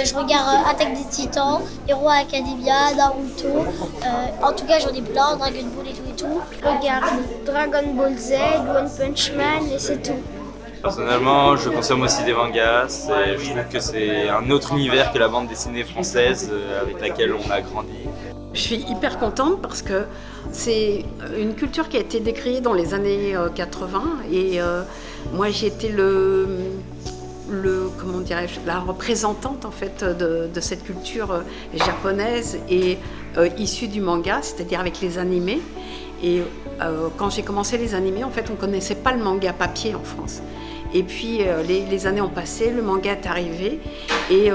Je regarde Attaque des Titans, Hero Academia, Naruto. En tout cas, j'en ai plein, Dragon Ball et tout. Je regarde Dragon Ball Z, One Punch Man et c'est tout. Personnellement, je consomme aussi des mangas. Je trouve que c'est un autre univers que la bande dessinée française avec laquelle on a grandi. Je suis hyper contente parce que c'est une culture qui a été décriée dans les années 80 et moi j'ai été comment dirais-je, la représentante en fait de cette culture japonaise et issue du manga, c'est-à-dire avec les animés. Et quand j'ai commencé les animés, en fait, on ne connaissait pas le manga papier en France. Et puis les années ont passé, le manga est arrivé et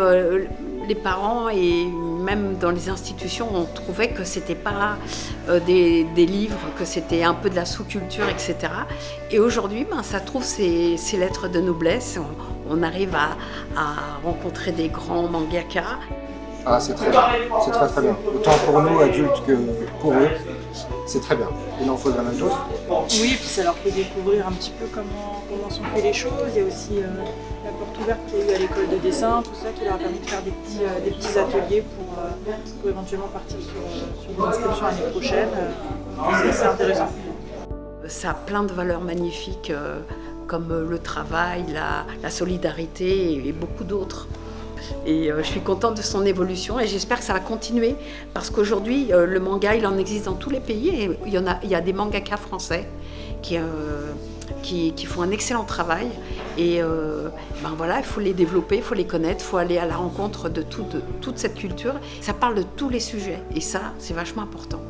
les parents et même dans les institutions, on trouvait que c'était pas des livres, que c'était un peu de la sous-culture, etc. Et aujourd'hui, ça trouve ses lettres de noblesse. On arrive à rencontrer des grands mangakas. Ah, c'est très bien, c'est très très bien. Autant pour nous adultes que pour eux, c'est très bien. Il en faut de la même chose. Oui, puis ça leur fait découvrir un petit peu comment sont faites les choses. Il y a aussi la porte ouverte qu'il y a eu à l'école de dessin, tout ça qui leur a permis de faire des petits ateliers pour éventuellement partir sur une inscription l'année prochaine. C'est intéressant. Ça a plein de valeurs magnifiques comme le travail, la solidarité et beaucoup d'autres. Et je suis contente de son évolution et j'espère que ça va continuer parce qu'aujourd'hui le manga il en existe dans tous les pays et il y a des mangakas français qui font un excellent travail et voilà, il faut les développer, il faut les connaître, il faut aller à la rencontre de toute cette culture. Ça parle de tous les sujets et ça c'est vachement important.